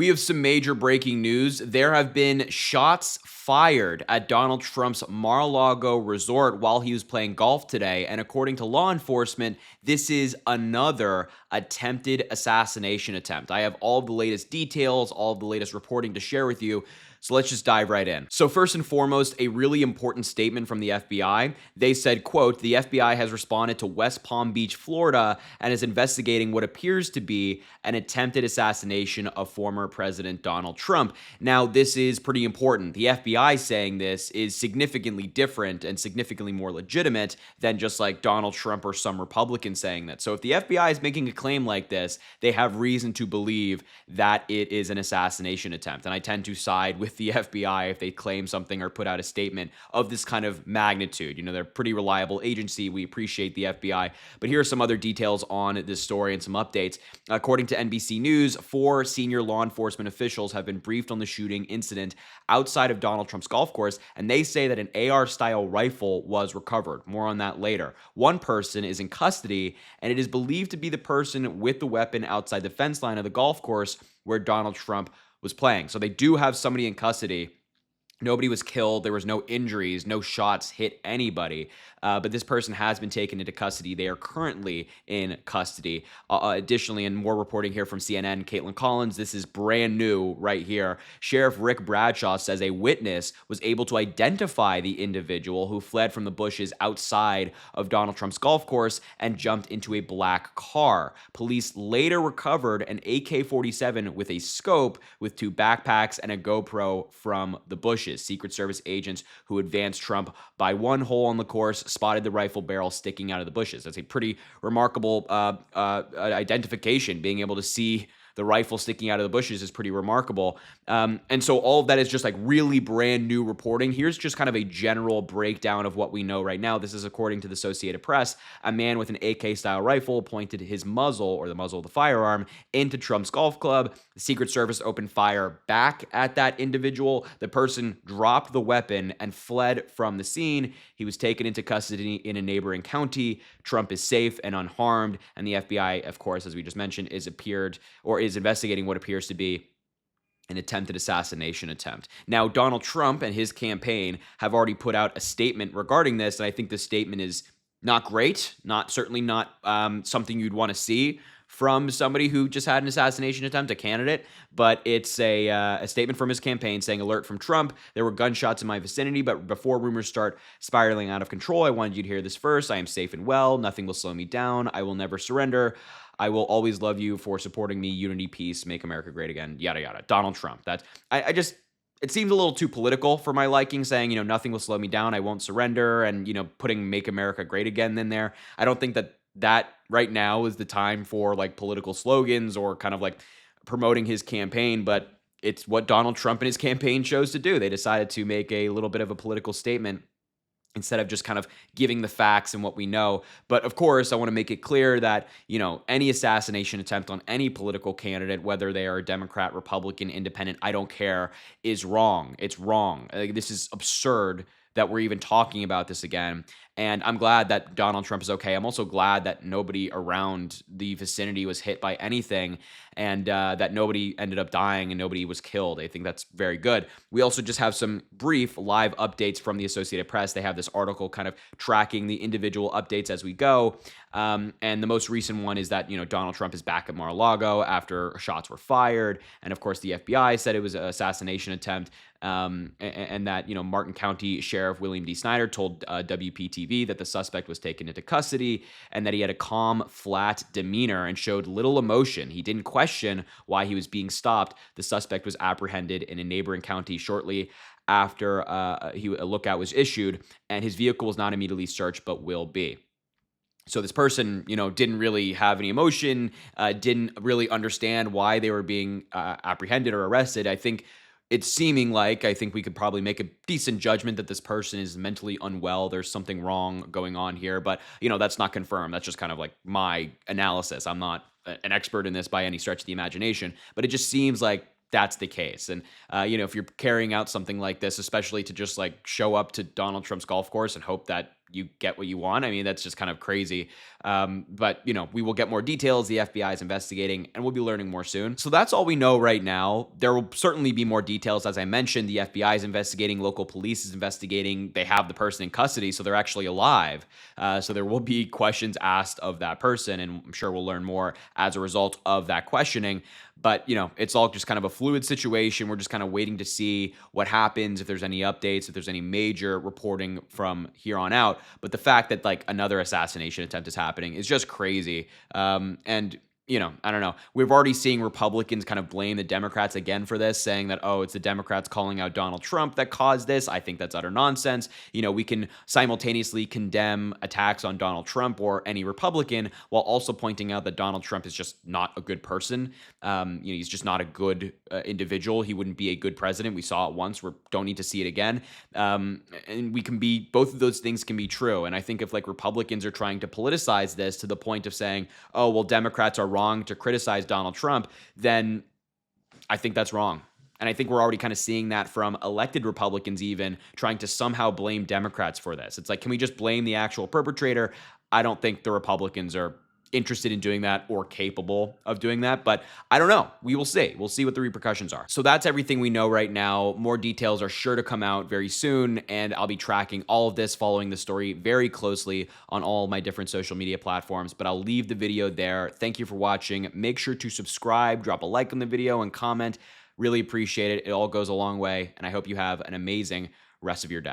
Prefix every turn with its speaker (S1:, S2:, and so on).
S1: We have some major breaking news. There have been shots fired at Donald Trump's Mar-a-Lago resort while he was playing golf today. And according to law enforcement, this is another attempted assassination attempt. I have all of the latest details, all of the latest reporting to share with you. So let's just dive right in. So first and foremost, a really important statement from the FBI. They said, quote, "The FBI has responded to West Palm Beach, Florida, and is investigating what appears to be an attempted assassination of former President Donald Trump." Now, this is pretty important. The FBI saying this is significantly different and significantly more legitimate than just like Donald Trump or some Republican saying that. So if the FBI is making a claim like this, they have reason to believe that it is an assassination attempt. And I tend to side with the FBI if they claim something or put out a statement of this kind of magnitude. You know, they're a pretty reliable agency. We appreciate the FBI. But here are some other details on this story and some updates. According to NBC News, 4 senior law enforcement officials have been briefed on the shooting incident outside of Donald Trump's golf course, and they say that an AR-style rifle was recovered. More on that later. One person is in custody, and it is believed to be the person with the weapon outside the fence line of the golf course where Donald Trump was playing. So they do have somebody in custody. Nobody was killed. There was no injuries. No shots hit anybody. But this person has been taken into custody. They are currently in custody. Additionally, and more reporting here from CNN, Caitlin Collins, this is brand new right here. Sheriff Rick Bradshaw says a witness was able to identify the individual who fled from the bushes outside of Donald Trump's golf course and jumped into a black car. Police later recovered an AK-47 with a scope with 2 backpacks and a GoPro from the bushes. Secret Service agents who advanced Trump by 1 hole on the course spotted the rifle barrel sticking out of the bushes. That's a pretty remarkable identification. Being able to see the rifle sticking out of the bushes is pretty remarkable. And so all of that is just like really brand new reporting. Here's just kind of a general breakdown of what we know right now. This is according to the Associated Press. A man with an AK-style rifle pointed his muzzle, or the muzzle of the firearm, into Trump's golf club. The Secret Service opened fire back at that individual. The person dropped the weapon and fled from the scene. He was taken into custody in a neighboring county. Trump is safe and unharmed. And the FBI, of course, as we just mentioned, is investigating what appears to be an attempted assassination attempt. Now, Donald Trump and his campaign have already put out a statement regarding this, and I think this statement is not great, certainly not something you'd want to see from somebody who just had an assassination attempt, a candidate, but it's a statement from his campaign saying, "Alert from Trump, there were gunshots in my vicinity, but before rumors start spiraling out of control, I wanted you to hear this first. I am safe and well. Nothing will slow me down. I will never surrender. I will always love you for supporting me. Unity, peace, make America great again," yada, yada. Donald Trump. It seems a little too political for my liking, saying, nothing will slow me down. I won't surrender. And, putting make America great again in there. I don't think that right now is the time for like political slogans or kind of like promoting his campaign, but it's what Donald Trump and his campaign chose to do. They decided to make a little bit of a political statement instead of just kind of giving the facts and what we know. But of course, I want to make it clear that, any assassination attempt on any political candidate, whether they are Democrat, Republican, Independent, I don't care, is wrong. It's wrong. This is absurd that we're even talking about this again. And I'm glad that Donald Trump is okay. I'm also glad that nobody around the vicinity was hit by anything, and that nobody ended up dying and nobody was killed. I think that's very good. We also just have some brief live updates from the Associated Press. They have this article kind of tracking the individual updates as we go. And the most recent one is that, Donald Trump is back at Mar-a-Lago after shots were fired. And of course, the FBI said it was an assassination attempt. And that, Martin County Sheriff William D. Snyder told WPTV that the suspect was taken into custody and that he had a calm, flat demeanor and showed little emotion. He didn't question why he was being stopped. The suspect was apprehended in a neighboring county shortly after a lookout was issued, and his vehicle was not immediately searched but will be. So this person, didn't really have any emotion, didn't really understand why they were being apprehended or arrested. I think it's seeming like, I think we could probably make a decent judgment that this person is mentally unwell. There's something wrong going on here, but that's not confirmed. That's just kind of like my analysis. I'm not an expert in this by any stretch of the imagination, but it just seems like that's the case. And, if you're carrying out something like this, especially to just like show up to Donald Trump's golf course and hope that you get what you want. I mean, that's just kind of crazy. But, we will get more details. The FBI is investigating, and we'll be learning more soon. So that's all we know right now. There will certainly be more details. As I mentioned, the FBI is investigating, local police is investigating. They have the person in custody, so they're actually alive. So there will be questions asked of that person, and I'm sure we'll learn more as a result of that questioning. But, it's all just kind of a fluid situation. We're just kind of waiting to see what happens, if there's any updates, if there's any major reporting from here on out. But the fact that like another assassination attempt is happening is just crazy. And I don't know. We've already seen Republicans kind of blame the Democrats again for this, saying that, oh, it's the Democrats calling out Donald Trump that caused this. I think that's utter nonsense. We can simultaneously condemn attacks on Donald Trump or any Republican while also pointing out that Donald Trump is just not a good person. He's just not a good individual. He wouldn't be a good president. We saw it once. We don't need to see it again. And both of those things can be true. And I think if like Republicans are trying to politicize this to the point of saying, oh, well, Democrats are wrong to criticize Donald Trump, then I think that's wrong. And I think we're already kind of seeing that from elected Republicans even trying to somehow blame Democrats for this. It's like, can we just blame the actual perpetrator? I don't think the Republicans are interested in doing that or capable of doing that, but I don't know. We will see. We'll see what the repercussions are. So that's everything we know right now. More details are sure to come out very soon, and I'll be tracking all of this, following the story very closely on all my different social media platforms, but I'll leave the video there. Thank you for watching. Make sure to subscribe, drop a like on the video, and comment. Really appreciate it. It all goes a long way, and I hope you have an amazing rest of your day.